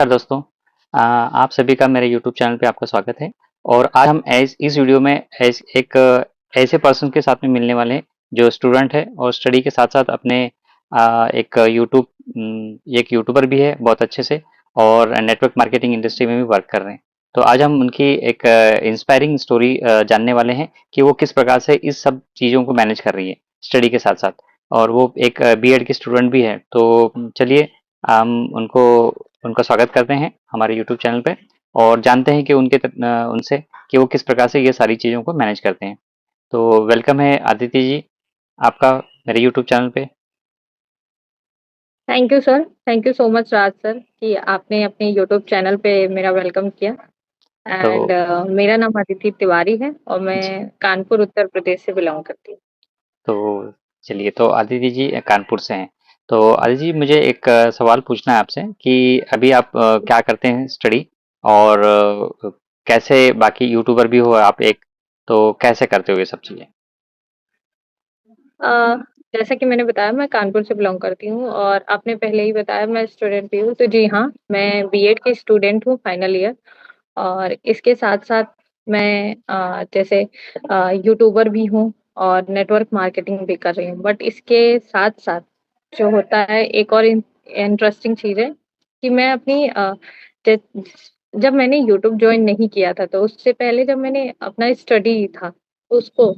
नमस्कार दोस्तों। आप सभी का मेरे यूट्यूब चैनल पे आपका स्वागत है। और आज हम इस वीडियो में ऐसे पर्सन के साथ में मिलने वाले हैं जो स्टूडेंट है और स्टडी के साथ साथ अपने एक यूट्यूबर भी है बहुत अच्छे से, और नेटवर्क मार्केटिंग इंडस्ट्री में भी वर्क कर रहे हैं। तो आज हम उनकी एक इंस्पायरिंग स्टोरी जानने वाले हैं कि वो किस प्रकार से इस सब चीज़ों को मैनेज कर रही है स्टडी के साथ साथ। और वो एक बीएड की स्टूडेंट भी है। तो चलिए हम उनको उनका स्वागत करते हैं हमारे यूट्यूब चैनल पे और जानते हैं कि उनसे कि वो किस प्रकार से ये सारी चीज़ों को मैनेज करते हैं। तो वेलकम है आदित्य जी आपका मेरे यूट्यूब चैनल पे। Thank you sir. Thank you so much Raj sir कि आपने अपने यूट्यूब चैनल पे मेरा वेलकम किया। तो एंड मेरा नाम अदिति तिवारी है और मैं जी, कानपुर उत्तर प्रदेश से बिलोंग करती हूँ। तो चलिए, तो आदित्य जी कानपुर से हैं। तो आदित्य जी, मुझे एक सवाल पूछना है आपसे कि अभी आप क्या करते हैं स्टडी, और कैसे बाकी यूट्यूबर भी हो आप एक, तो कैसे करते हो ये सब चीज़ें? अ, जैसा कि मैंने बताया मैं कानपुर से बिलोंग करती हूँ और आपने पहले ही बताया मैं स्टूडेंट भी हूँ। तो जी हाँ, मैं बीएड की स्टूडेंट हूँ फाइनल ईयर। और इसके साथ-साथ मैं जैसे यूट्यूबर भी हूँ और नेटवर्क मार्केटिंग भी कर रही हूँ। बट इसके साथ-साथ जो होता है एक और इंटरेस्टिंग चीज़ है कि मैं अपनी ज जब मैंने यूट्यूब जॉइन नहीं किया था, तो उससे पहले जब मैंने अपना स्टडी था, उसको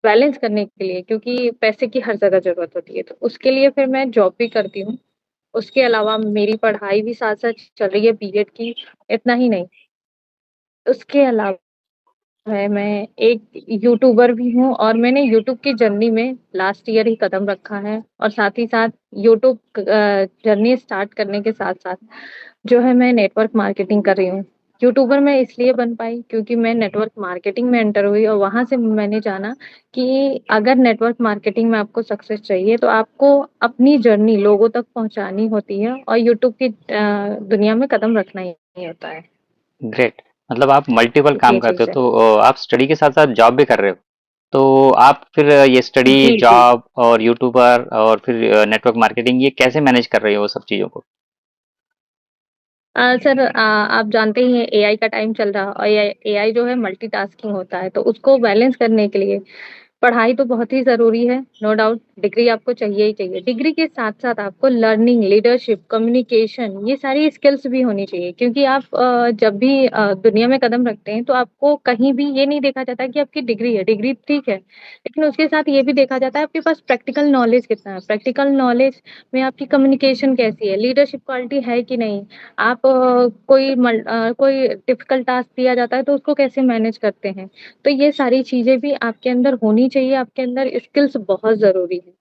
बैलेंस करने के लिए क्योंकि पैसे की हर जगह ज़रूरत होती है, तो उसके लिए फिर मैं जॉब भी करती हूँ। उसके अलावा मेरी पढ़ाई भी साथ-साथ चल रही है बीएड की, इतना ही नहीं, उसके अलावा है मैं एक यूट्यूबर भी हूँ और मैंने यूट्यूब की जर्नी में लास्ट ईयर ही कदम रखा है और साथ ही साथ यूट्यूब जर्नी स्टार्ट करने के साथ-साथ जो है मैं नेटवर्क मार्केटिंग कर रही हूँ। यूट्यूबर मैं इसलिए बन पाई क्योंकि मैं नेटवर्क मार्केटिंग में एंटर हुई और वहाँ से मैंने जाना कि अगर नेटवर्क मार्केटिंग में आपको सक्सेस चाहिए तो आपको अपनी जर्नी लोगों तक पहुँचानी होती है और यूट्यूब की दुनिया में कदम रखना ही होता है। ग्रेट। मतलब आप मल्टीपल काम ये करते हो, चीज़ है। तो आप स्टडी के साथ साथ जॉब भी कर रहे हो। तो आप फिर ये स्टडी, जी, जी। जॉब और यूट्यूबर और फिर नेटवर्क मार्केटिंग, ये कैसे मैनेज कर रहे हो वो सब चीज़ों को? सर आप जानते ही हैं एआई का टाइम चल रहा और एआई जो है मल्टीटास्किंग होता है, तो उसको बैलेंस करने के लिए पढ़ाई तो बहुत ही ज़रूरी है, नो डाउट डिग्री आपको चाहिए ही चाहिए। डिग्री के साथ-साथ आपको लर्निंग, लीडरशिप, कम्युनिकेशन ये सारी स्किल्स भी होनी चाहिए क्योंकि आप जब भी दुनिया में कदम रखते हैं तो आपको कहीं भी ये नहीं देखा जाता कि आपकी डिग्री है, डिग्री ठीक है, लेकिन उसके साथ ये भी देखा जाता है आपके पास प्रैक्टिकल नॉलेज कितना है, प्रैक्टिकल नॉलेज में आपकी कम्युनिकेशन कैसी है, लीडरशिप क्वालिटी है कि नहीं, आप कोई डिफिकल्ट टास्क दिया जाता है तो उसको कैसे मैनेज करते हैं। तो ये सारी चीज़ें भी आपके अंदर होनी चाहिए, आपके अंदर स्किल्स बहुत ज़रूरी है।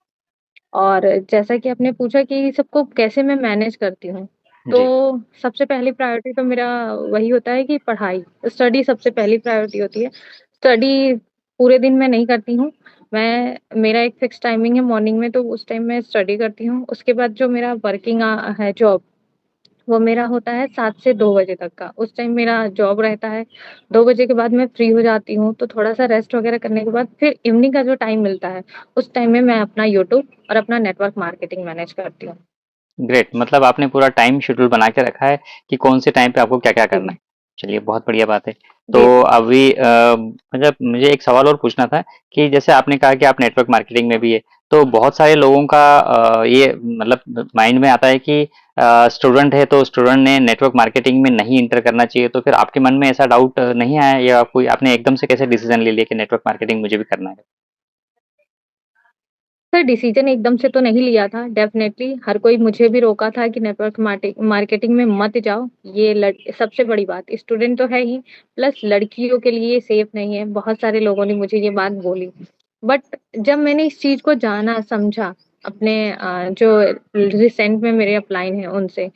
और जैसा कि आपने पूछा कि सबको कैसे मैं मैनेज करती हूँ, जी। तो सबसे पहली प्रायोरिटी तो मेरा वही होता है कि पढ़ाई, स्टडी सबसे पहली प्रायोरिटी होती है। स्टडी पूरे दिन मैं नहीं करती हूँ, मेरा एक फिक्स टाइमिंग है मॉर्निंग में तो उस टाइम मैं स्टडी करती हूँ। उसके बाद जो मेरा वर्किंग है जॉब वो मेरा होता है 7 से 2 बजे तक का, उस टाइम मेरा जॉब रहता है, 2 बजे के बाद मैं फ्री हो जाती हूँ, तो थोड़ा-सा रेस्ट वगैरह करने के बाद फिर इवनिंग का जो टाइम मिलता है, उस टाइम में मैं अपना यूट्यूब और अपना नेटवर्क मार्केटिंग मैनेज करती हूँ। ग्रेट, मतलब आपने पूरा टाइम शेड्यूल बना के रखा है कि कौन से टाइम पे आपको क्या-क्या जी, करना है। चलिए, बहुत बढ़िया बात है। तो जी, जी। अभी मतलब मुझे एक सवाल और पूछना था कि जैसे आपने कहा कि आप नेटवर्क मार्केटिंग में भी है, तो बहुत सारे लोगों का ये मतलब माइंड में आता है कि स्टूडेंट है तो स्टूडेंट ने नेटवर्क मार्केटिंग में नहीं एंटर करना चाहिए, तो फिर आपके मन में ऐसा डाउट नहीं आया, या कोई आपने एकदम से कैसे डिसीजन ले लिया कि नेटवर्क मार्केटिंग मुझे भी करना है? सर डिसीज़न एकदम से तो नहीं लिया था, डेफ़िनेटली हर कोई मुझे भी रोका था कि नेटवर्क मार्केटिंग में मत जाओ, ये लड़ सबसे बड़ी बात स्टूडेंट तो है ही, प्लस लड़कियों के लिए सेफ नहीं है, बहुत सारे लोगों ने मुझे ये बात बोली। बट जब मैंने इस चीज़ को जाना, समझा, अपने जो रिसेंट में मेरे अपलाइन हैं उनसे,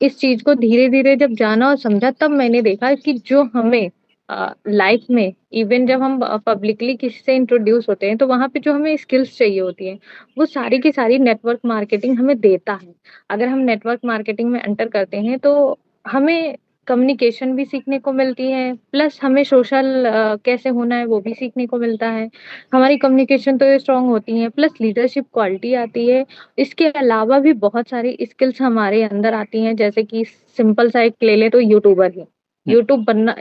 इस चीज़ को धीरे-धीरे जब जाना और समझा तब मैंने देखा कि जो हमें लाइफ़ में इवन जब हम पब्लिकली किसी से इंट्रोड्यूस होते हैं, तो वहाँ पे जो हमें स्किल्स चाहिए होती हैं, वो सारी की सारी नेटवर्क मार्केटिंग हमें देता है। अगर हम नेटवर्क मार्केटिंग में एंटर करते हैं, तो हमें कम्युनिकेशन भी सीखने को मिलती है, प्लस हमें सोशल कैसे होना है वो भी सीखने को मिलता है। हमारी कम्युनिकेशन तो स्ट्रॉन्ग होती है, प्लस लीडरशिप क्वालिटी आती है। इसके अलावा भी बहुत सारी स्किल्स हमारे अंदर आती हैं, जैसे कि सिंपल सा एक ले लें तो यूट्यूबर ही। हुँ,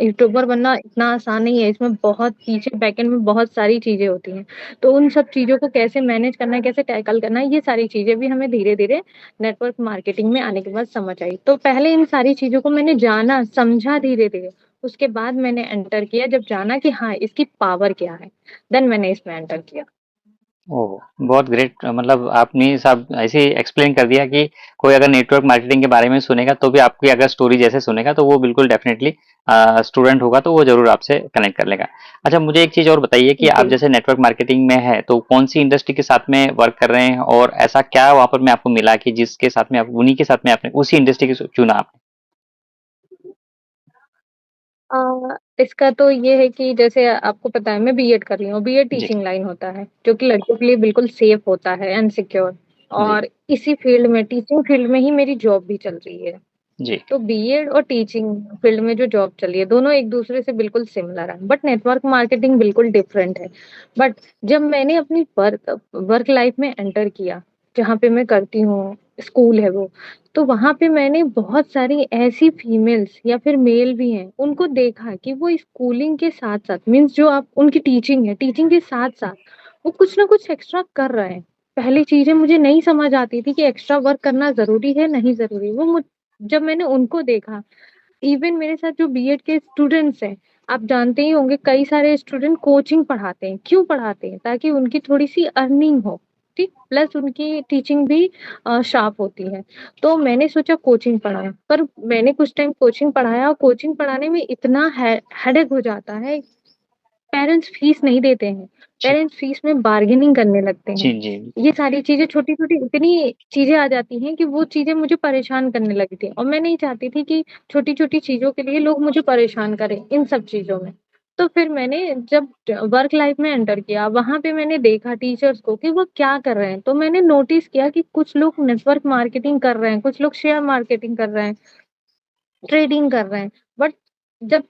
यूट्यूबर बनना इतना आसान नहीं है, इसमें बहुत पीछे बैकएंड में बहुत सारी चीज़ें होती हैं। तो उन सब चीज़ों को कैसे मैनेज करना है, कैसे टैकल करना है, ये सारी चीज़ें भी हमें धीरे-धीरे नेटवर्क मार्केटिंग में आने के बाद समझ आई। तो पहले इन सारी चीज़ों को मैंने जाना, समझा धीरे-धीरे, उसके बाद मैंने एंटर किया, जब जाना कि हाँ, इसकी पावर क्या है, देन मैंने इसमें एंटर किया। ओह! बहुत ग्रेट मतलब आपने सब ऐसे ही एक्सप्लेन कर दिया कि कोई अगर नेटवर्क मार्केटिंग के बारे में सुनेगा तो भी आपकी अगर स्टोरी जैसे सुनेगा तो वो बिल्कुल डेफ़िनेटली स्टूडेंट होगा तो वो ज़रूर आपसे कनेक्ट कर लेगा। अच्छा मुझे एक चीज़ और बताइए कि आप जी। जैसे नेटवर्क मार्केटिंग में हैं तो कौन-सी इंडस्ट्री के साथ में वर्क कर रहे हैं और ऐसा क्या वहाँ पर में आपको मिला कि जिसके साथ में आप उन्हीं के साथ में आपने उसी इंडस्ट्री को चुना आपने? इसका तो ये है कि जैसे आपको पता है मैं बीएड कर रही हूँ, बीएड जी, टीचिंग लाइन होता है, जो कि लड़कियों के लिए बिल्कुल सेफ होता है एंड सिक्योर, जी, और इसी फील्ड में टीचिंग फील्ड में ही मेरी जॉब भी चल रही है। जी, तो बीएड और टीचिंग फील्ड में जो जॉब चली है, दोनों एक-दूसरे से बिल्कुल सिमिलर है, बट नेटवर्क मार्केटिंग बिल्कुल डिफरेंट है। बट जब मैंने अपनी वर्क लाइफ में एंटर किया, जहाँ पे मैं करती हूँ, स्कूल है वो, तो वहाँ पे मैंने बहुत सारी ऐसी फीमेल्स या फिर मेल भी हैं, उनको देखा कि वो स्कूलिंग के साथ-साथ मीन्स जो आप उनकी टीचिंग है, टीचिंग के साथ-साथ वो कुछ ना कुछ एक्स्ट्रा कर रहे हैं। पहली चीज़ें मुझे नहीं समझ आती थी कि एक्स्ट्रा वर्क करना ज़रूरी है, नहीं ज़रूरी। वो मुझ जब मैंने उनको देखा, इवन मेरे साथ जो बीएड के स्टूडेंट्स हैं, आप जानते ही होंगे कई सारे स्टूडेंट कोचिंग पढ़ाते हैं। क्यों पढ़ाते हैं? ताकि उनकी थोड़ी-सी अर्निंग हो, ठीक? प्लस उनकी टीचिंग भी शार्प होती है। तो मैंने सोचा कोचिंग पढ़ाऊँ, पर मैंने कुछ टाइम कोचिंग पढ़ाया और कोचिंग पढ़ाने में इतना हेडेक हो जाता है, पेरेंट्स फीस नहीं देते हैं। जी, पेरेंट्स फीस में बार्गेनिंग करने लगते हैं। जी, जी, ये सारी चीज़ें छोटी-छोटी इतनी चीज़ें आ जाती हैं कि वो चीज़ें मुझे परेशान करने लगी थी, और मैं नहीं चाहती थी कि छोटी-छोटी चीज़ों के लिए लोग मुझे परेशान करें, इन सब चीज़ों में। तो फिर मैंने जब वर्क लाइफ में एंटर किया, वहाँ पे मैंने देखा टीचर्स को कि वो क्या कर रहे हैं। तो मैंने नोटिस किया कि कुछ लोग नेटवर्क मार्केटिंग कर रहे हैं, कुछ लोग शेयर मार्केटिंग कर रहे हैं। ट्रेडिंग कर रहे हैं। बट जब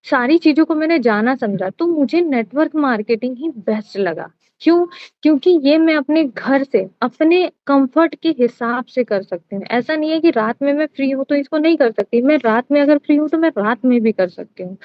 सारी चीज़ों को मैंने जाना समझा तो मुझे नेटवर्क मार्केटिंग ही बेस्ट लगा। क्यों? क्योंकि ये मैं अपने घर से, अपने कम्फर्ट के हिसाब से कर सकती हूँ। ऐसा नहीं है कि रात में मैं फ्री हूँ तो इसको नहीं कर सकती। मैं रात में अगर फ्री हूँ तो मैं रात में भी कर सकती हूँ।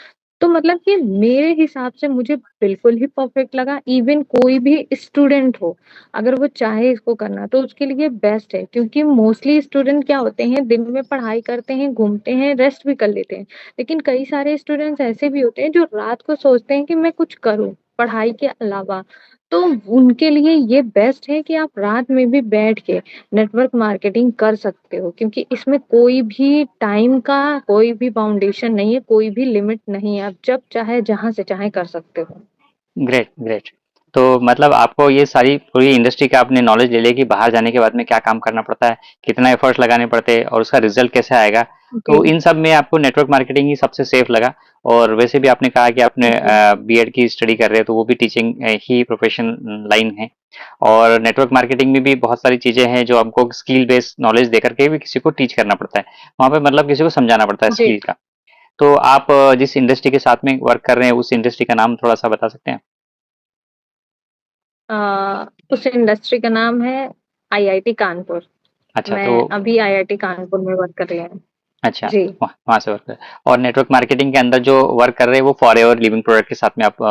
तो मतलब कि मेरे हिसाब से मुझे बिल्कुल ही परफेक्ट लगा। इवन कोई भी स्टूडेंट हो, अगर वो चाहे इसको करना तो उसके लिए बेस्ट है, क्योंकि मोस्टली स्टूडेंट क्या होते हैं, दिन में पढ़ाई करते हैं, घूमते हैं, रेस्ट भी कर लेते हैं। लेकिन कई सारे स्टूडेंट्स ऐसे भी होते हैं जो रात को सोचते हैं कि मैं कुछ करूँ पढ़ाई के अलावा। तो उनके लिए ये बेस्ट है कि आप रात में भी बैठ के नेटवर्क मार्केटिंग कर सकते हो, क्योंकि इसमें कोई भी टाइम का कोई भी बाउंडेशन नहीं है, कोई भी लिमिट नहीं है। आप जब चाहे जहाँ से चाहे कर सकते हो। Great, great. तो मतलब आपको ये सारी पूरी इंडस्ट्री का आपने नॉलेज ले लिया कि बाहर जाने के बाद में क्या काम करना पड़ता है, कितना एफर्ट्स लगाने पड़ते हैं और उसका रिजल्ट कैसे आएगा। तो जी, इन सब में आपको नेटवर्क मार्केटिंग ही सबसे सेफ लगा और वैसे भी आपने कहा कि आपने जी, बीएड की स्टडी कर रहे हो तो वो भी टीचिंग ही प्रोफेशन लाइन है और नेटवर्क मार्केटिंग में भी बहुत सारी चीज़ें हैं जो हमको स्किल बेस्ड नॉलेज देकर के भी किसी को टीच करना पड़ता है। वहाँ पे मतलब किसी को समझाना पड़ता है जी। स्किल का। तो आप जिस इंडस्ट्री के साथ में वर्क कर रहे हैं उस इंडस्ट्री का नाम थोड़ा-सा बता सकते हैं? अ, उस इंडस्ट्री का नाम है आईआईटी कानपुर। अच्छा, मैं तो अभी आईआईटी कानपुर में वर्क कर रही हूँ। अच्छा, जी। वहाँ से वर्क कर और नेटवर्क मार्केटिंग के अंदर जो वर्क कर रहे हैं, वो फॉरएवर लिविंग प्रोडक्ट के साथ में आप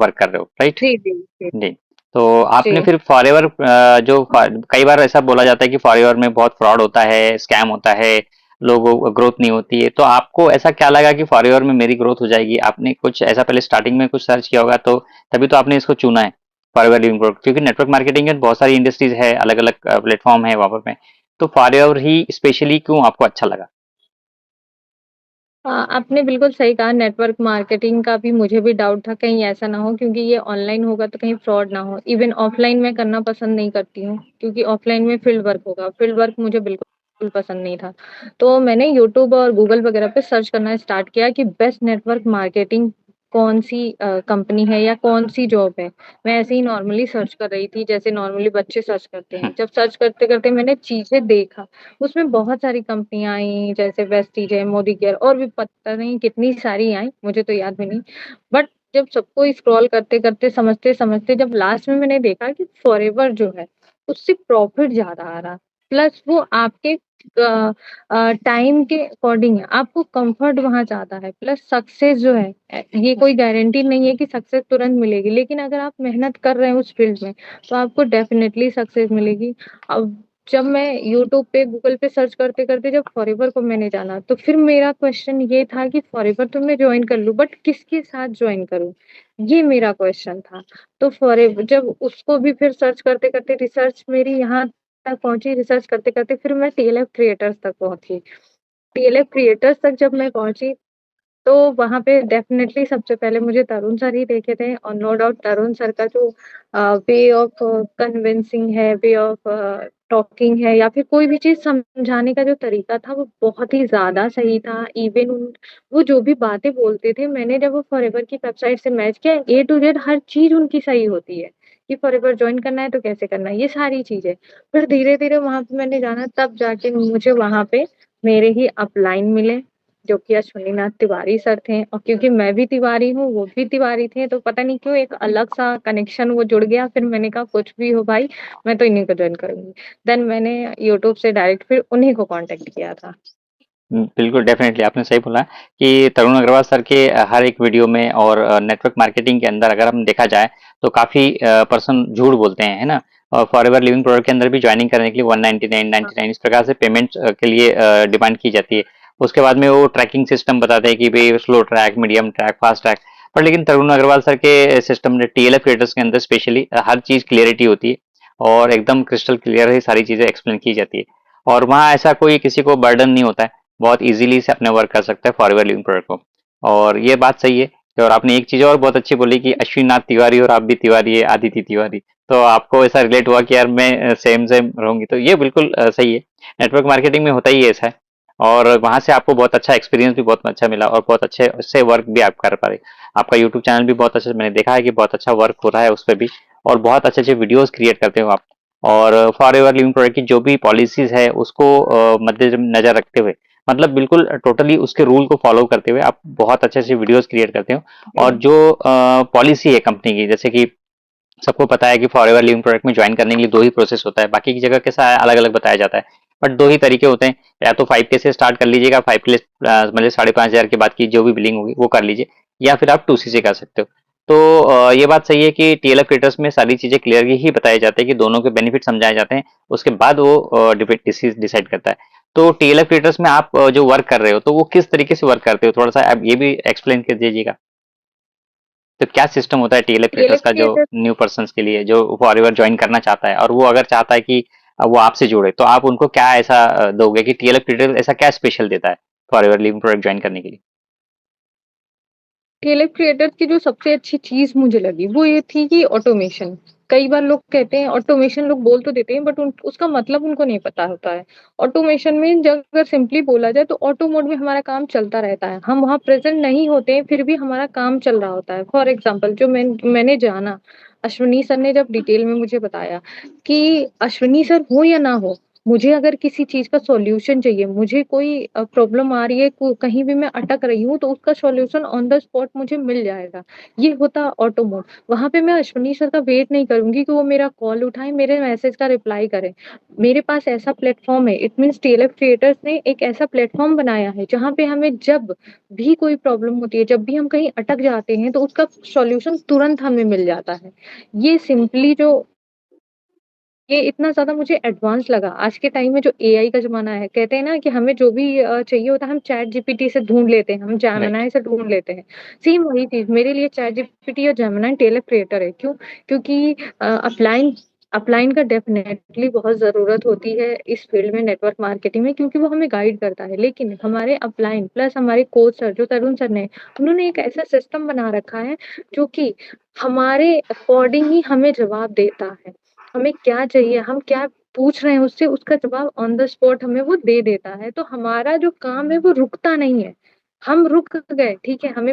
वर्क कर रहे हो, राइट? जी, जी, जी, जी। तो जी। आपने फिर फॉरएवर कई बार ऐसा बोला जाता है कि फॉरएवर में बहुत फ्रॉड होता है, स्कैम होता है, लोगों को ग्रोथ नहीं होती है, तो आपको ऐसा क्या लगा कि फॉरएवर में मेरी ग्रोथ हो जाएगी? आपने कुछ ऐसा पहले स्टार्टिंग में कुछ सर्च किया होगा, तो तभी तो आपने इसको चुना है, फॉरएवर लिविंग प्रोडक्ट क्योंकि नेटवर्क मार्केटिंग में बहुत सारी इंडस्ट्रीज़ है, अलग-अलग प्लेटफ़ॉर्म है वहाँ पर में। तो फॉरएवर ही स्पेशली क्यों आपको अच्छा लगा? आपने बिल्कुल सही कहा, नेटवर्क मार्केटिंग का भी मुझे भी डाउट था कहीं ऐसा ना हो, क्योंकि ये ऑनलाइन होगा तो कहीं फ्रॉड ना हो। इवन ऑफलाइन मैं करना पसंद नहीं करती हूँ, क्योंकि ऑफलाइन में फील्ड वर्क होगा, फील्ड वर्क मुझे बिल्कुल पसंद नहीं था। तो मैंने यूट्यूब और गूगल वगैरह पे सर्च करना स्टार्ट किया कि बेस्ट नेटवर्क मार्केटिंग कौन-सी कंपनी है या कौन-सी जॉब है। मैं ऐसे ही नॉर्मली सर्च कर रही थी, जैसे नॉर्मली बच्चे सर्च करते हुँ, हैं। जब सर्च करते-करते मैंने चीज़ें देखा, उसमें बहुत सारी कंपनियाँ आई, जैसे वेस्टीज है, मोदी केयर और भी पता नहीं कितनी सारी आई, मुझे तो याद भी नहीं। बट जब सबको स्क्रॉल करते-करते, समझते-समझते जब लास्ट में मैंने देखा कि फॉरएवर जो है, उससे प्रॉफ़िट ज़्यादा आ रहा। प्लस वो आपके टाइम के अकॉर्डिंग है, आपको कम्फ़र्ट वहाँ ज़्यादा है, प्लस सक्सेस जो है ये कोई गारंटी नहीं है कि सक्सेस तुरंत मिलेगी, लेकिन अगर आप मेहनत कर रहे हैं उस फ़ील्ड में, तो आपको डेफ़िनेटली सक्सेस मिलेगी। अब जब मैं यूट्यूब पे, गूगल पे सर्च करते-करते जब फॉरएवर को मैंने जाना, तो फिर मेरा क्वेश्चन ये था कि फॉरएवर तो मैं जॉइन कर लूँ, बट किसके साथ जॉइन करूँ? ये मेरा क्वेश्चन था। तो जब उसको भी फिर सर्च करते-करते रिसर्च मेरी यहाँ तक पहुँची, रिसर्च करते-करते फिर मैं टीएलएफ क्रिएटर्स तक पहुँची। टीएलएफ क्रिएटर्स तक जब मैं पहुँची, तो वहाँ पे डेफ़िनेटली सबसे पहले मुझे तरुण सर ही देखे थे और नो डाउट तरुण सर का जो वे ऑफ कन्विंसिंग है, वे ऑफ टॉकिंग है या फिर कोई भी चीज़ समझाने का जो तरीका था, वो बहुत ही ज़्यादा सही था। इवन वो जो भी बातें बोलते थे, मैंने जब वो फॉरएवर की वेबसाइट से मैच किया, ए टू ज़ेड हर चीज़ उनकी सही होती है, कि फॉरएवर जॉइन करना है तो कैसे करना है, ये सारी चीज़ें। फिर धीरे-धीरे वहाँ पे मैंने जाना, तब जाके मुझे वहाँ पे मेरे ही अपलाइन मिले, जो कि अश्विनी नाथ तिवारी सर थे और क्योंकि मैं भी तिवारी हूँ, वो भी तिवारी थे, तो पता नहीं क्यों एक अलग-सा कनेक्शन वो जुड़ गया। फिर मैंने कहा कुछ भी हो भाई, मैं तो इन्हीं को जॉइन करूँगी। देन मैंने यूट्यूब से डायरेक्ट फिर उन्हीं को कॉन्टैक्ट किया था। बिल्कुल डेफ़िनेटली आपने सही बोला कि तरुण अग्रवाल सर के हर एक वीडियो में और नेटवर्क मार्केटिंग के अंदर अगर हम देखा जाए तो काफ़ी पर्सन झूठ बोलते हैं, है ना? और फॉरएवर लिविंग प्रोडक्ट के अंदर भी जॉइनिंग करने के लिए 199, हाँ, 99 इस प्रकार से पेमेंट के लिए डिमांड की जाती है। उसके बाद में वो ट्रैकिंग सिस्टम बताते हैं कि भई slow track, medium track, fast track. पर लेकिन तरुण अग्रवाल सर के सिस्टम में टीएलएफ क्रिएटर्स के अंदर स्पेशली हर चीज़ क्लैरिटी होती है और एकदम क्रिस्टल क्लियर ही सारी चीज़ें एक्सप्लेन की जाती है। और वहाँ ऐसा कोई किसी को बर्डन नहीं होता है। बहुत इजीली से अपने वर्क कर सकता है फॉरएवर लिविंग प्रोडक्ट को। और ये बात सही है। और आपने एक चीज और बहुत अच्छी बोली कि अश्विन नाथ तिवारी और आप भी तिवारी है, आदित्य तिवारी। तो आपको ऐसा रिलेट हुआ कि यार मैं सेम सेम रहूंगी, तो ये बिल्कुल सही है। नेटवर्क मार्केटिंग में होता ही ऐसा है। और वहां से आपको बहुत अच्छा एक्सपीरियंस भी बहुत अच्छा मिला और बहुत अच्छे से वर्क भी आप कर पा रहे। आपका यूट्यूब चैनल भी बहुत अच्छा, मैंने देखा है कि बहुत अच्छा वर्क हो रहा है उस पर भी। और बहुत अच्छे अच्छे वीडियोस क्रिएट करते हो आप। और फॉरएवर लिविंग प्रोडक्ट की जो भी पॉलिसीज है उसको मद्देनजर रखते हुए, मतलब बिल्कुल टोटली उसके रूल को फॉलो करते हुए आप बहुत अच्छे से वीडियोस क्रिएट करते हो। और जी। जो पॉलिसी है कंपनी की, जैसे कि सबको पता है कि फॉरएवर लिविंग प्रोडक्ट में ज्वाइन करने के लिए दो ही प्रोसेस होता है, बाकी की जगह कैसा है अलग अलग बताया जाता है। बट दो ही तरीके होते हैं, या तो 5K से स्टार्ट कर लीजिएगा, 5 के लिए मतलब 5,500 के बाद की जो भी बिलिंग होगी वो कर लीजिए, या फिर आप 2C से कर सकते हो। तो ये बात सही है कि टीएलएफ क्रिएटर्स में सारी चीजें क्लियरली ही बताए जाते हैं कि दोनों के बेनिफिट समझाए जाते हैं, उसके बाद वो डिसाइड करता है। तो टीएलएफ क्रिएटर्स में आप जो वर्क कर रहे हो तो वो किस तरीके से वर्क करते हो, थोड़ा सा आप ये भी एक्सप्लेन कर दीजिएगा। तो क्या सिस्टम होता है टीएलएफ क्रिएटर्स टीएलएफ का जो क्रिएटर न्यू पर्सन के लिए जो फॉरएवर ज्वाइन करना चाहता है, और वो अगर चाहता है कि वो आपसे जुड़े, तो आप उनको क्या ऐसा दोगे कि टीएलएफ क्रिएटर ऐसा क्या स्पेशल देता है फॉरएवर लिविंग प्रोडक्ट ज्वाइन करने के लिए? टेलर क्रिएटर की जो सबसे अच्छी चीज़ मुझे लगी वो ये थी कि ऑटोमेशन। कई बार लोग कहते हैं ऑटोमेशन, लोग बोल तो देते हैं बट उसका मतलब उनको नहीं पता होता है। ऑटोमेशन में जब अगर सिंपली बोला जाए तो ऑटो मोड में हमारा काम चलता रहता है। हम वहाँ प्रेज़ेंट नहीं होते हैं फिर भी हमारा काम चल रहा होता है। फॉर एग्ज़ाम्पल जो मैंने जाना, अश्विनी सर ने जब डिटेल में मुझे बताया कि अश्विनी सर हो या ना हो, मुझे अगर किसी चीज़ का सॉल्यूशन चाहिए, मुझे कोई प्रॉब्लम आ रही है, को कहीं भी मैं अटक रही हूँ, तो उसका सॉल्यूशन ऑन द स्पॉट मुझे मिल जाएगा। ये होता ऑटो मोड। वहाँ पे मैं अश्विनी सर का वेट नहीं करूँगी कि वो मेरा कॉल उठाएँ, मेरे मैसेज का रिप्लाई करें। मेरे पास ऐसा प्लेटफ़ॉर्म है, इट मीन्स टीएलएफ क्रिएटर्स ने एक ऐसा प्लेटफ़ॉर्म बनाया है, जहाँ पे हमें जब भी कोई प्रॉब्लम होती है, जब भी हम कहीं अटक जाते हैं, तो उसका सॉल्यूशन तुरंत हमें मिल जाता है। ये सिंपली जो ये इतना ज़्यादा मुझे एडवांस लगा। आज के टाइम में जो एआई का ज़माना है, कहते हैं ना कि हमें जो भी चाहिए होता है हम चैट जीपीटी से ढूँढ लेते हैं, हम राइट। जेमिनी से ढूँढ लेते हैं। सेम वही चीज़ मेरे लिए चैट जीपीटी और जेमिनी टेलर क्रिएटर है। क्यों? क्योंकि अपलाइन अपलाइन का डेफ़िनेटली बहुत ज़रूरत होती है इस फ़ील्ड में, नेटवर्क मार्केटिंग में, क्योंकि वो हमें गाइड करता है। लेकिन हमारे अपलाइन प्लस हमारे कोच सर जो तरुण सर ने, उन्होंने एक ऐसा सिस्टम बना रखा है जो कि हमारे अकॉर्डिंग ही हमें जवाब देता है। हमें क्या चाहिए, हम क्या पूछ रहे हैं उससे, उसका जवाब ऑन द स्पॉट हमें वो दे देता है। तो हमारा जो काम है वो रुकता नहीं है। हम रुक गए, ठीक है, हम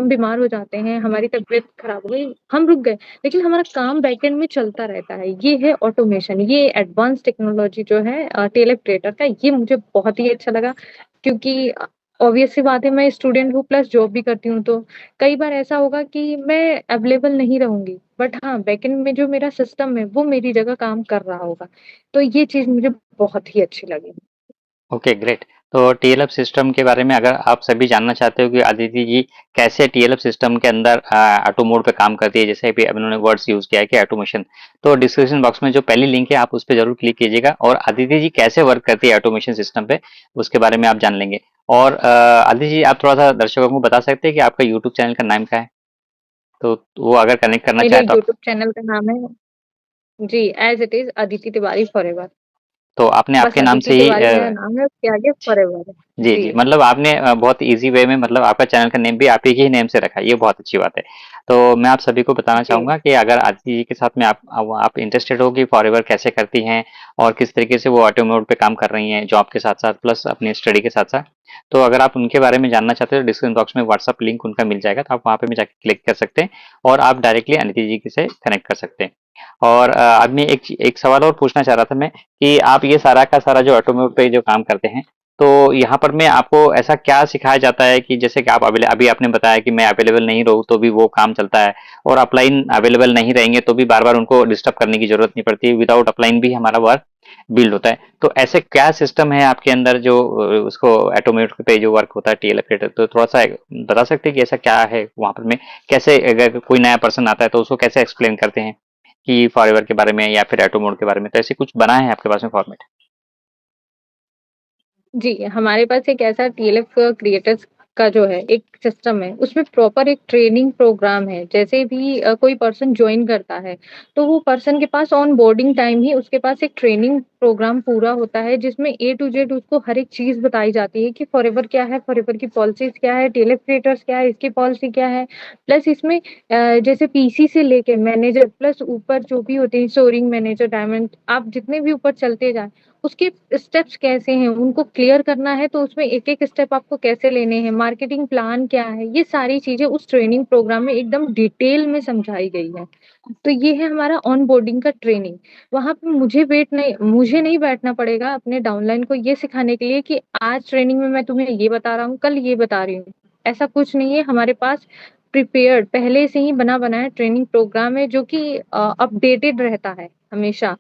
बीमार हो जाते हैं, हमारी तबीयत खराब हो गई, हम रुक गए, लेकिन हमारा काम बैकएंड में चलता रहता है। ये है ऑटोमेशन, ये एडवांस टेक्नोलॉजी जो है टेलीऑपरेटर का, ये मुझे बहुत ही अच्छा लगा क्योंकि ऑब्वियस सी बात है मैं स्टूडेंट हूँ प्लस जॉब भी करती हूँ, तो कई बार ऐसा होगा कि मैं अवेलेबल नहीं रहूँगी, बट हाँ, बैकएंड में जो मेरा सिस्टम है, वो मेरी जगह काम कर रहा होगा। तो ये चीज़ मुझे बहुत ही अच्छी लगी। Okay, great. तो टीएलएफ सिस्टम के बारे में अगर आप सभी जानना चाहते हो कि अदिति जी कैसे टीएलएफ सिस्टम के अंदर ऑटो मोड पे काम करती है, जैसे अभी उन्होंने वर्ड्स यूज किया है कि ऑटोमेशन, तो डिस्क्रिप्शन बॉक्स में जो पहली लिंक है आप उस पर जरूर क्लिक कीजिएगा और अदिति जी कैसे वर्क करती है ऑटोमेशन सिस्टम पे उसके बारे में आप जान लेंगे। और अदिति जी आप थोड़ा सा दर्शकों को बता सकते हैं कि आपका यूट्यूब चैनल का नाम क्या है, तो वो अगर कनेक्ट करना मेरे चाहे तो आप। यूट्यूब चैनल का नाम है जी, as it is Aditi Tiwari forever. तो आपने बस आपके नाम अदिति से ही तिवारी मेरा नाम है, उसके आगे फॉरएवर है। जी, जी। जी। मतलब आपने बहुत ईज़ी वे में मतलब आपका चैनल का नेम भी आप ही के ही नेम से रखा है, ये बहुत अच्छी बात है। तो मैं आप सभी को बताना जी। चाहूँगा कि अगर आदिति जी के साथ में आप इंटरेस्टेड हो कि फॉरएवर कैसे करती हैं और किस तरीके से वो ऑटो मोड पे काम कर रही हैं, जॉब के साथ-साथ प्लस अपनी स्टडी के साथ-साथ। तो अगर आप उनके बारे में जानना चाहते हो, डिस्क्रिप्शन बॉक्स में व्हाट्सएप लिंक उनका मिल जाएगा, तो आप वहाँ पे भी जाके क्लिक कर सकते हैं और आप डायरेक्टली अदिति जी से कनेक्ट कर सकते हैं। और अब मैं एक सवाल और पूछना चाह रहा था मैं कि आप ये सारा का सारा जो ऑटो मोड पे जो काम करते हैं, तो यहाँ पर मैं आपको ऐसा क्या सिखाया जाता है कि जैसे कि आप अभी आपने बताया कि मैं अवेलेबल नहीं रहूँ तो भी वो काम चलता है और अपलाइन अवेलेबल नहीं रहेंगे तो भी बार बार उनको डिस्टर्ब करने की जरूरत नहीं पड़ती, विदाउट अपलाइन भी हमारा वर्क बिल्ड होता है। तो ऐसे क्या सिस्टम है आपके अंदर जो उसको ऑटोमेट पे जो वर्क होता है टीएल, तो थोड़ा सा बता सकते हैं कि ऐसा क्या है वहां पर, में कैसे अगर कोई नया पर्सन आता है तो उसको कैसे एक्सप्लेन करते हैं कि फॉरएवर के बारे में या फिर ऑटो मोड के बारे में, तो ऐसे कुछ बना है आपके पास में फॉर्मेट? जी, हमारे पास एक ऐसा टीएलएफ क्रिएटर्स का जो है एक सिस्टम है, उसमें प्रॉपर एक ट्रेनिंग प्रोग्राम है। जैसे भी कोई पर्सन जॉइन करता है, तो वो पर्सन के पास ऑन बोर्डिंग टाइम ही उसके पास एक ट्रेनिंग प्रोग्राम पूरा होता है, जिसमें ए टू जेड उसको हर एक चीज़ बताई जाती है कि फॉरएवर क्या है, फॉरएवर की पॉलिसीज़ क्या है, टीएलएफ क्रिएटर्स क्या है, इसकी पॉलिसी क्या है। प्लस इसमें जैसे पीसी से लेके मैनेजर प्लस ऊपर जो भी होते हैं, स्टोरिंग मैनेजर, डायमंड, आप जितने भी ऊपर चलते जाएँ, उसके स्टेप्स कैसे हैं, उनको क्लियर करना है तो उसमें एक-एक स्टेप आपको कैसे लेने हैं, मार्केटिंग प्लान क्या है, ये सारी चीज़ें उस ट्रेनिंग प्रोग्राम में एकदम डिटेल में समझाई गई है। तो ये है हमारा ऑनबोर्डिंग का ट्रेनिंग। वहाँ पे मुझे नहीं बैठना पड़ेगा अपने डाउनलाइन को ये सिखाने के लिए कि आज ट्रेनिंग में मैं तुम्हें ये बता रहा हूँ, कल ये बता रही हूँ। ऐसा कुछ नहीं है, हमारे पास प्रिपेयर्ड पहले से ही बना-बनाया ट्रेनिंग प्रोग्राम है जो कि अपडेटेड रहता है हमेशा।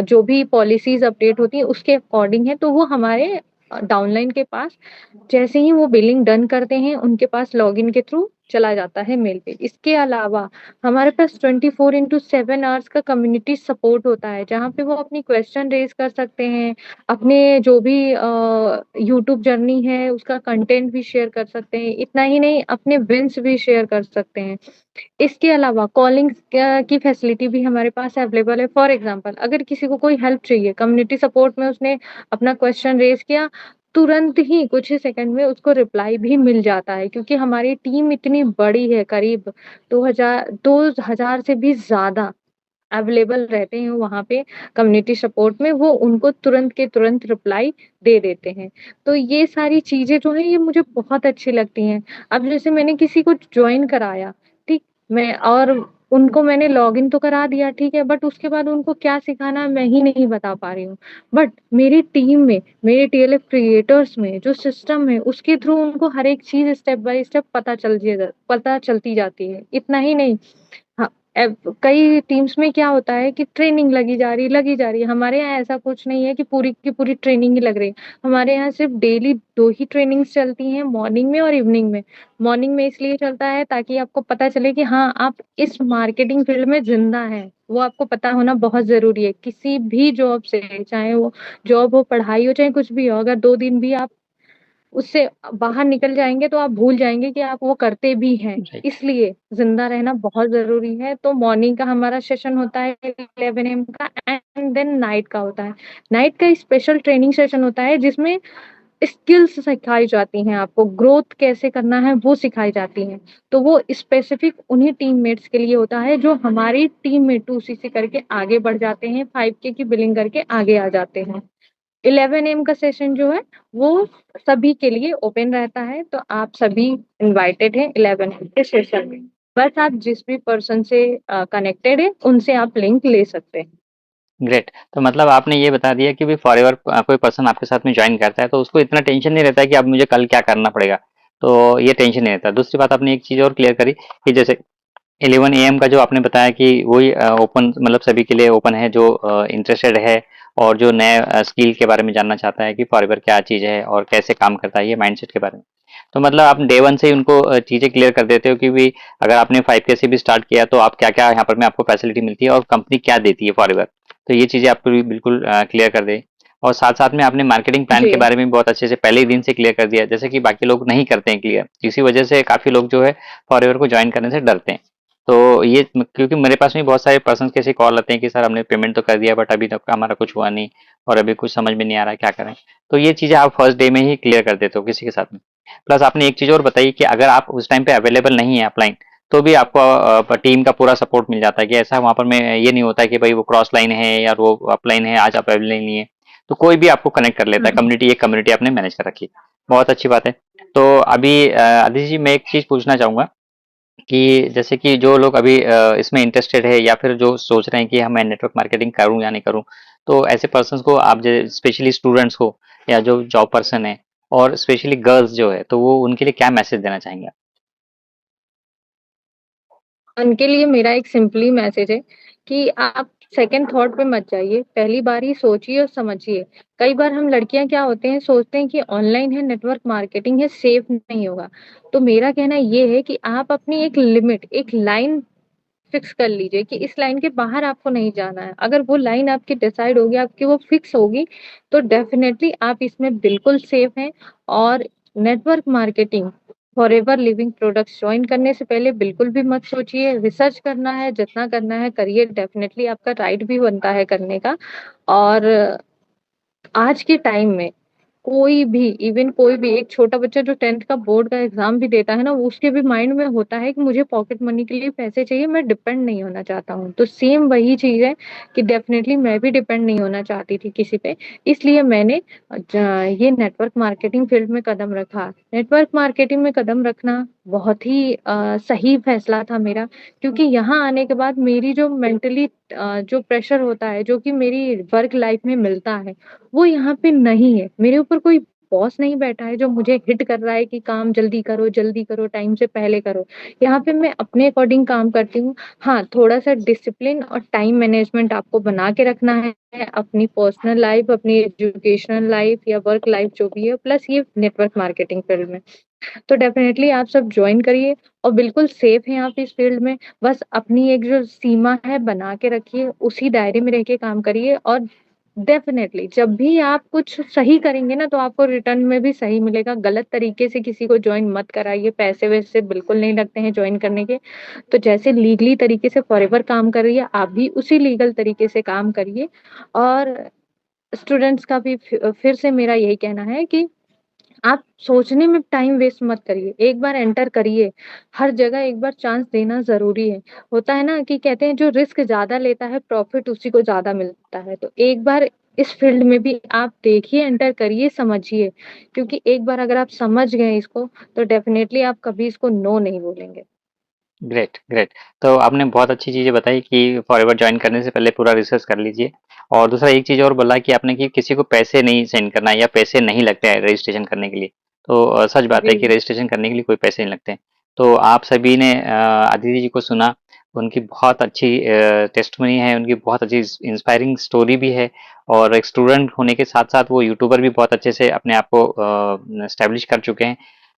जो भी पॉलिसीज़ अपडेट होती हैं उसके अकॉर्डिंग है, तो वो हमारे डाउनलाइन के पास जैसे ही वो बिलिंग डन करते हैं, उनके पास लॉगिन के थ्रू चला जाता है मेल पे। इसके अलावा हमारे पास 24/7 आवर्स का कम्युनिटी सपोर्ट होता है, जहाँ पे वो अपनी क्वेश्चन रेज़ कर सकते हैं, अपने जो भी यूट्यूब जर्नी है, उसका कंटेंट भी शेयर कर सकते हैं। इतना ही नहीं, अपने विन्स भी शेयर कर सकते हैं। इसके अलावा कॉलिंग की फैसिलिटी भी हमारे पास अवेलेबल है। फॉर एग्ज़ाम्पल अगर किसी को कोई हेल्प चाहिए, कम्युनिटी सपोर्ट में उसने अपना क्वेश्चन रेज़ किया, तुरंत ही कुछ ही सेकंड में उसको रिप्लाई भी मिल जाता है क्योंकि हमारी टीम इतनी बड़ी है, करीब 2000 से भी ज़्यादा अवेलेबल रहते हैं वहाँ पे कम्युनिटी सपोर्ट में, वो उनको तुरंत के तुरंत रिप्लाई दे देते हैं। तो ये सारी चीज़ें जो हैं ये मुझे बहुत अच्छी लगती हैं। अब जैसे मैंने किसी को जॉइन कराया, ठीक? मैं और उनको मैंने लॉगिन तो करा दिया, ठीक है? बट उसके बाद उनको क्या सिखाना है मैं ही नहीं बता पा रही हूँ। बट मेरी टीम में, मेरे टीएलएफ क्रिएटर्स में जो सिस्टम है उसके थ्रू उनको हर एक चीज़ स्टेप बाय स्टेप पता चलती जाती है। इतना ही नहीं, हाँ, कई टीम्स में क्या होता है कि ट्रेनिंग लगी जा रही है। हमारे यहाँ ऐसा कुछ नहीं है कि पूरी की पूरी ट्रेनिंग ही लग रही है। हमारे यहाँ सिर्फ़ डेली 2 ही ट्रेनिंग्स चलती हैं, मॉर्निंग में और इवनिंग में। मॉर्निंग में इसलिए चलता है ताकि आपको पता चले कि हाँ, आप इस मार्केटिंग फील्ड में ज़िंदा हैं। वो आपको पता होना बहुत ज़रूरी है। किसी भी जॉब से, चाहे वो जॉब हो, पढ़ाई हो, चाहे कुछ भी हो, अगर 2 दिन भी आप उससे बाहर निकल जाएँगे तो आप भूल जाएँगे कि आप वो करते भी हैं। राइट। इसलिए ज़िंदा रहना बहुत ज़रूरी है। तो मॉर्निंग का हमारा सेशन होता है 11 एएम का एंड देन नाइट का होता है। नाइट का स्पेशल ट्रेनिंग सेशन होता है जिसमें स्किल्स सिखाई जाती हैं आपको, ग्रोथ कैसे करना है वो सिखाई जाती हैं। तो वो स्पेसिफिक उन्हीं टीममेट्स के लिए होता है जो हमारी टीम में 2सीसी करके आगे बढ़ जाते हैं, 5K की बिलिंग करके आगे आ जाते हैं। 11 एम का सेशन जो है वो सभी के लिए ओपन रहता है, तो आप सभी इनवाइटेड हैं 11 एम के सेशन में। बस आप जिस भी पर्सन से कनेक्टेड है उनसे आप लिंक ले सकते हैं। ग्रेट। तो मतलब आपने ये बता दिया कि भी फॉरएवर कोई पर्सन आपके साथ में ज्वाइन करता है तो उसको इतना टेंशन नहीं रहता है कि अब मुझे कल क्या करना पड़ेगा। तो ये टेंशन नहीं रहता। दूसरी बात आपने एक चीज़ और क्लियर करी कि जैसे 11 एएम का जो आपने बताया कि वही ओपन मतलब सभी के लिए ओपन है जो इंटरेस्टेड है और जो नए स्किल के बारे में जानना चाहता है कि फॉरएवर क्या चीज़ है और कैसे काम करता है ये माइंडसेट के बारे में। तो मतलब आप डे वन से ही उनको चीज़ें क्लियर कर देते हो कि भी अगर आपने 5K से भी स्टार्ट किया तो आप क्या-क्या यहाँ पर में आपको फैसिलिटी मिलती है और कंपनी क्या देती है फॉरएवर। तो ये चीज़ें आपको भी बिल्कुल क्लियर कर दें। और साथ-साथ में आपने मार्केटिंग प्लान जी। के बारे में बहुत अच्छे से पहले ही दिन से क्लियर कर दिया, जैसे कि बाकी लोग नहीं करते हैं क्लियर। इसी वजह से काफ़ी लोग जो है फॉरएवर को जॉइन करने से डरते हैं। तो ये क्योंकि मेरे पास में बहुत सारे पर्सन के ऐसे कॉल आते हैं कि सर हमने पेमेंट तो कर दिया बट अभी तक हमारा कुछ हुआ नहीं और अभी कुछ समझ में नहीं आ रहा है क्या करें। तो ये चीज़ें आप फर्स्ट डे में ही क्लियर कर देते हो किसी के साथ में। प्लस आपने एक चीज़ और बताई कि अगर आप उस टाइम पे अवेलेबल नहीं है अपलाइन तो भी आपको टीम का पूरा सपोर्ट मिल जाता है कि ऐसा वहाँ पर में ये नहीं होता है कि भाई वो क्रॉस लाइन है या वो अपलाइन है आज आप अवेलेबल नहीं है। तो कोई भी आपको कनेक्ट कर लेता है। हुँ। कम्युनिटी एक कम्युनिटी आपने मैनेज कर रखी है। बहुत अच्छी बात है। तो अभी आदित्य जी मैं एक चीज़ पूछना चाहूँगा कि जैसे कि जो लोग अभी इसमें इंटरेस्टेड है या फिर जो सोच रहे हैं कि हाँ, मैं नेटवर्क मार्केटिंग करूँ या नहीं करूँ, तो ऐसे पर्सन्स को आप स्पेशली स्टूडेंट्स को या जो जॉब पर्सन है और स्पेशली गर्ल्स जो है, तो वो उनके लिए क्या मैसेज देना चाहेंगे? उनके लिए मेरा एक सिंपली मैसेज है कि आप सेकंड थॉट पे मत जाइए, पहली बार ही सोचिए और समझिए। कई बार हम लड़कियाँ क्या होते हैं, सोचते हैं कि ऑनलाइन है, नेटवर्क मार्केटिंग है, सेफ नहीं होगा। तो मेरा कहना ये है कि आप अपनी एक लिमिट, एक लाइन फिक्स कर लीजिए कि इस लाइन के बाहर आपको नहीं जाना है। अगर वो लाइन आपकी डिसाइड होगी, आपकी वो फिक्स होगी, तो डेफ़िनेटली आप इसमें बिल्कुल सेफ हैं। और network marketing forever living products join करने से पहले बिल्कुल भी मत सोचिए, रिसर्च करना है, जितना करना है करिए, डेफ़िनेटली आपका राइट भी बनता है करने का। और आज के टाइम में कोई भी इवन कोई भी एक छोटा बच्चा जो 10th का बोर्ड का एग्ज़ाम भी देता है ना, वो उसके भी माइंड में होता है कि मुझे पॉकेट मनी के लिए पैसे चाहिए, मैं डिपेंड नहीं होना चाहता हूँ। तो सेम वही चीज़ है कि डेफ़िनेटली मैं भी डिपेंड नहीं होना चाहती थी किसी पे, इसलिए मैंने ये नेटवर्क मार्केटिंग फ़ील्ड में कदम रखा। नेटवर्क मार्केटिंग में कदम रखना बहुत ही सही फ़ैसला था मेरा, क्योंकि यहाँ आने के बाद मेरी जो मेंटली जो प्रेशर होता है, जो कि मेरी वर्क लाइफ़ में मिलता है, वो यहाँ पे नहीं है। मेरे ऊपर कोई बॉस नहीं बैठा है जो मुझे हिट कर रहा है कि काम जल्दी करो, टाइम से पहले करो। यहाँ पे मैं अपने अकॉर्डिंग काम करती हूँ। हाँ, थोड़ा-सा डिसिप्लिन और टाइम मैनेजमेंट आपको बना के रखना है, अपनी पर्सनल लाइफ़, अपनी एजुकेशनल लाइफ़ या वर्क लाइफ़ जो भी है, प्लस ये नेटवर्क मार्केटिंग फ़ील्ड में। तो डेफ़िनेटली आप सब जॉइन करिए और बिल्कुल सेफ हैं आप इस फ़ील्ड में। बस अपनी एक जो सीमा है बना के रखिए, उसी दायरे में रह के काम करिए। और डेफ़िनेटली जब भी आप कुछ सही करेंगे ना, तो आपको रिटर्न में भी सही मिलेगा। गलत तरीके से किसी को जॉइन मत कराइए, पैसे-वैसे बिल्कुल नहीं लगते हैं जॉइन करने के। तो जैसे लीगली तरीके से फॉरएवर काम कर रही है, आप भी उसी लीगल तरीके से काम करिए। और स्टूडेंट्स का भी फिर से मेरा यही कहना है कि आप सोचने में टाइम वेस्ट मत करिए, एक बार एंटर करिए, हर जगह एक बार चांस देना ज़रूरी है। होता है ना कि कहते हैं जो रिस्क ज़्यादा लेता है प्रॉफ़िट उसी को ज़्यादा मिलता है, तो एक बार इस फ़ील्ड में भी आप देखिए, एंटर करिए, समझिए, क्योंकि एक बार अगर आप समझ गए इसको, तो डेफ़िनेटली आप कभी इसको नो नहीं बोलेंगे। Great, great. तो आपने बहुत अच्छी चीज़ें बताई कि फॉरएवर जॉइन करने से पहले पूरा रिसर्च कर लीजिए। और दूसरा एक चीज़ और बोला कि आपने कि किसी को पैसे नहीं सेंड करना है या पैसे नहीं लगते हैं रजिस्ट्रेशन करने के लिए। तो सच बात है कि जी, रजिस्ट्रेशन करने के लिए कोई पैसे नहीं लगते हैं। तो आप सभी ने अदिति जी को सुना, उनकी बहुत अच्छी टेस्टिमनी है, उनकी बहुत अच्छी इंस्पायरिंग स्टोरी भी है और एक स्टूडेंट होने के साथ-साथ वो यूट्यूबर भी बहुत अच्छे से अपने आप को एस्टैब्लिश कर चुके हैं।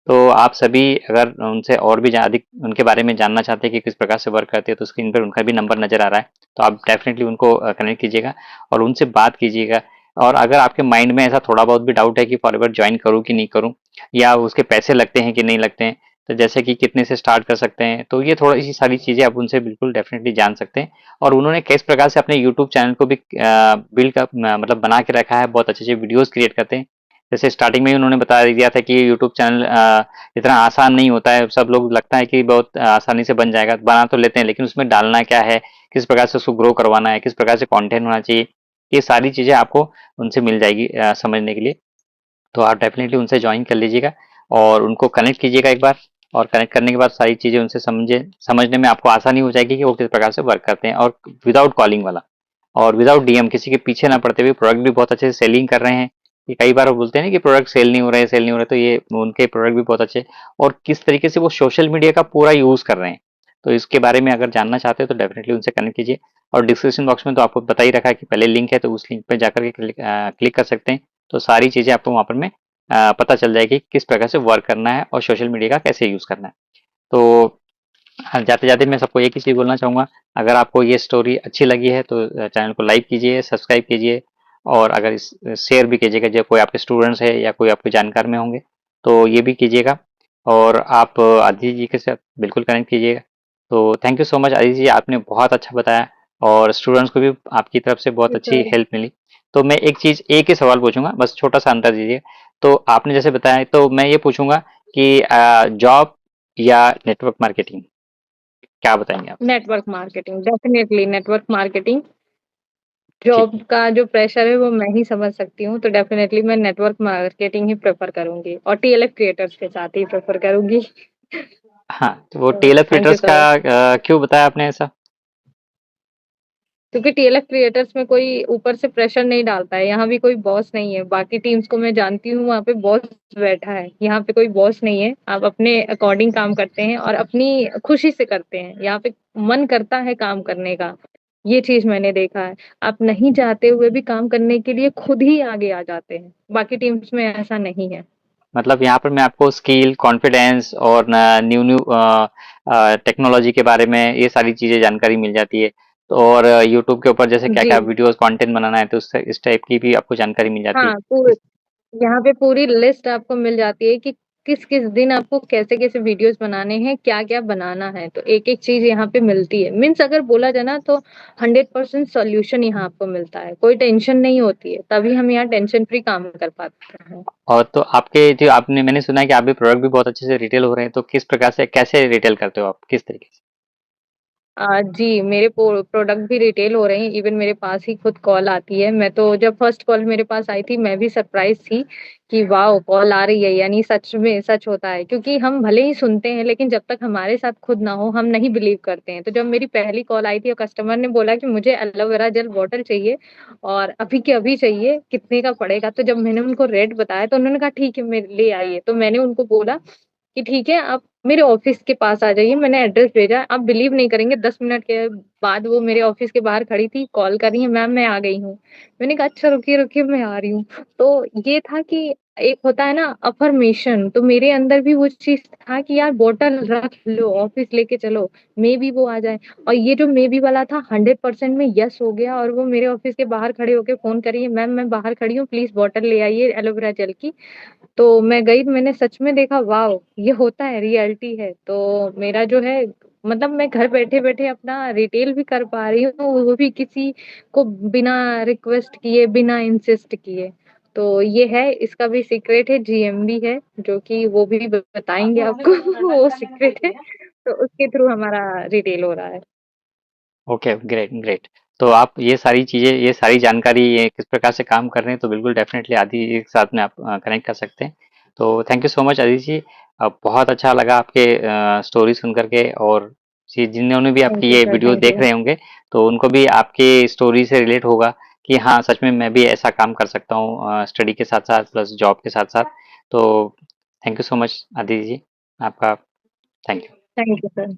तो आप सभी अगर उनसे और भी अधिक उनके बारे में जानना चाहते हैं कि किस प्रकार से वर्क करते हैं तो स्क्रीन पर उनका भी नंबर नज़र आ रहा है। तो आप डेफ़िनेटली उनको कनेक्ट कीजिएगा और उनसे बात कीजिएगा। और अगर आपके माइंड में ऐसा थोड़ा बहुत भी डाउट है कि फॉरएवर जॉइन करूँ कि नहीं करूँ या उसके पैसे लगते हैं कि नहीं लगते हैं, तो जैसे कि कितने से स्टार्ट कर सकते हैं, तो ये थोड़ी-सी सारी चीज़ें आप उनसे बिल्कुल डेफ़िनेटली जान सकते हैं। और उन्होंने किस प्रकार से अपने यूट्यूब चैनल को भी बिल्ड का मतलब बना के रखा है, बहुत अच्छे-अच्छे वीडियोज़ क्रिएट करते हैं। जैसे स्टार्टिंग में ही उन्होंने बता दिया था कि यूट्यूब चैनल इतना आसान नहीं होता है। सब लोग लगता है कि बहुत आसानी से बन जाएगा, बना तो लेते हैं लेकिन उसमें डालना क्या है, किस प्रकार से उसको ग्रो करवाना है, किस प्रकार से कंटेंट होना चाहिए, ये सारी चीज़ें आपको उनसे मिल जाएगी समझने के लिए। तो आप डेफ़िनेटली उनसे जॉइन कर लीजिएगा और उनको कनेक्ट कीजिएगा एक बार, और कनेक्ट करने के बाद सारी चीज़ें उनसे समझने में आपको आसानी हो जाएगी कि वो किस प्रकार से वर्क करते हैं, और विदाउट कॉलिंग वाला, और विदाउट डीएम, किसी के पीछे ना पड़ते हुए प्रोडक्ट भी बहुत अच्छे से सेलिंग कर रहे हैं। ये कई बार वो बोलते हैं ना कि प्रोडक्ट सेल नहीं हो रहे हैं, सेल नहीं हो रहे, तो ये उनके प्रोडक्ट भी बहुत अच्छे, और किस तरीके से वो सोशल मीडिया का पूरा यूज़ कर रहे हैं। तो इसके बारे में अगर जानना चाहते हो तो डेफ़िनेटली उनसे कनेक्ट कीजिए, और डिस्क्रिप्शन बॉक्स में तो आपको बता ही रखा है कि पहले लिंक है, तो उस लिंक पे जाकर के क्लिक कर सकते हैं। तो सारी चीज़ें आपको वहाँ पर में पता चल जाएगी किस प्रकार से वर्क करना है और सोशल मीडिया का कैसे यूज़ करना है। तो हाँ, जाते-जाते मैं सबको एक ही चीज़ बोलना चाहूँगा, अगर आपको ये स्टोरी अच्छी लगी है तो चैनल को लाइक कीजिए, सब्सक्राइब कीजिए, और अगर इस शेयर भी कीजिएगा, जो कोई आपके स्टूडेंट्स है या कोई आपके जानकार में होंगे, तो ये भी कीजिएगा, और आप आदित्य जी के साथ बिल्कुल कनेक्ट कीजिएगा। तो thank you so much Aditya ji, आपने बहुत अच्छा बताया, और स्टूडेंट्स को भी आपकी तरफ से बहुत जी अच्छी सर। हेल्प मिली। तो मैं एक ही सवाल पूछूँगा, बस छोटा-सा आंसर दीजिए। तो आपने जैसे बताया, तो मैं ये पूछूँगा कि जॉब या नेटवर्क मार्केटिंग, क्या बताएँगे आप? Network marketing, definitely network marketing. ठीक जॉब है। का जो प्रेशर है वो मैं ही समझ सकती हूँ, तो डेफ़िनेटली मैं नेटवर्क मार्केटिंग ही प्रेफ़र करूँगी और टीएलएफ क्रिएटर्स के साथ ही प्रेफ़र करूँगी। हाँ, तो वो तो टेलर थैंक यू फिटर्स सो का मच। क्यों बताया आपने ऐसा? क्योंकि टीएलएफ क्रिएटर्स में कोई ऊपर से प्रेशर नहीं डालता है, यहाँ भी कोई बॉस नहीं है। बाकी टीम्स को मैं जानती हूँ, वहाँ पे बॉस बैठा है, यहाँ पे कोई बॉस नहीं है। आप अपने अकॉर्डिंग काम करते हैं और अपनी खुशी से करते हैं। यहाँ पे मन करता है काम करने का, ये चीज़ मैंने देखा है। आप नहीं चाहते हुए भी काम करने के लिए खुद ही आगे आ जाते हैं, बाकी टीम्स में ऐसा नहीं है। मतलब यहाँ पर मैं आपको स्किल, कॉन्फिडेंस और न्यू-न्यू टेक्नोलॉजी के बारे में ये सारी चीज़ें जानकारी मिल जाती है। तो और यूट्यूब के ऊपर जैसे जी, क्या-क्या वीडियोज़ कंटेंट बनाना है, तो उस इस टाइप की भी आपको जानकारी मिल जाती है। हाँ, पूरे इस यहाँ पे पूरी लिस्ट आपको मिल जाती है कि किस-किस दिन आपको कैसे-कैसे वीडियोज़ बनाने हैं, क्या-क्या बनाना है, तो एक-एक चीज़ यहाँ पे मिलती है। मीन्स अगर बोला जाए ना तो 100% सॉल्यूशन यहाँ आपको मिलता है, कोई टेंशन नहीं होती है, तभी हम यहाँ टेंशन फ्री काम कर पाते हैं। और तो आपके जो आपने मैंने सुना है कि आपके प्रोडक्ट भी बहुत अच्छे से रिटेल हो रहे हैं, तो किस प्रकार से कैसे रिटेल करते हो आप? किस तरीके से? जी, मेरे प्रोडक्ट भी रिटेल हो रहे हैं, इवन मेरे पास ही खुद कॉल आती है। मैं तो जब फर्स्ट कॉल मेरे पास आई थी, मैं भी सरप्राइज़ थी कि वॉव! कॉल आ रही है, यानी सच में सच होता है। क्योंकि हम भले ही सुनते हैं, लेकिन जब तक हमारे साथ खुद ना हो, हम नहीं बिलीव करते हैं। तो जब मेरी पहली कॉल आई थी और कस्टमर ने बोला कि मुझे एलोवेरा जेल बॉटल चाहिए और अभी के अभी चाहिए, कितने का पड़ेगा? तो जब मैंने उनको रेट बताया, तो उन्होंने कहा, "ठीक है, ले आइए।" तो मैंने उनको बोला कि ठीक है, आप मेरे ऑफ़िस के पास आ जाइए, मैंने एड्रेस भेजा है। आप बिलीव नहीं करेंगे, 10 मिनट के बाद वो मेरे ऑफ़िस के बाहर खड़ी थी, कॉल कर रही है, "मैम मैं आ गई हूँ।" मैंने कहा, "अच्छा रुकिए, रुकिए मैं आ रही हूँ।" तो ये था कि एक होता है ना अफ़र्मेशन, तो मेरे अंदर भी वो चीज़ था कि यार बॉटल रख लो, ऑफ़िस लेके चलो, मेबी वो आ जाए। और ये जो मेबी वाला था 100% में येस हो गया और वो मेरे ऑफ़िस के बाहर खड़े होके फ़ोन कर रही है, "मैम मैं बाहर खड़ी हूँ, प्लीज़ बॉटल ले आइए एलोवेरा जेल की।" तो मैं गई, मैंने सच में देखा वॉव! ये होता है, रियलिटी है। तो मेरा जो है मतलब मैं घर बैठे-बैठे अपना रिटेल भी कर पा रही हूँ, वो भी किसी को बिना रिक्वेस्ट किए, बिना इंसिस्ट किए। तो ये है, इसका भी सीक्रेट है, जीएमबी है, जो कि वो भी बताएँगे आपको वो सीक्रेट है। तो उसके थ्रू हमारा रिटेल हो रहा है। Okay, great, great. तो आप ये सारी चीज़ें, ये सारी जानकारी, ये किस प्रकार से काम कर रहे हैं, तो बिल्कुल डेफ़िनेटली आदि के साथ में आप कनेक्ट कर सकते हैं। तो thank you so much Aditya ji. बहुत अच्छा लगा आपके स्टोरी सुन कर के, और जिन्होंने भी थैंक आपकी यू ये सर, वीडियो थैंक देख यू। रहे होंगे, तो उनको भी आपकी स्टोरी से रिलेट होगा कि हाँ, सच में मैं भी ऐसा काम कर सकता हूँ स्टडी के साथ-साथ प्लस जॉब के साथ-साथ। तो thank you so much Aditya ji, आपका thank you. Thank you sir.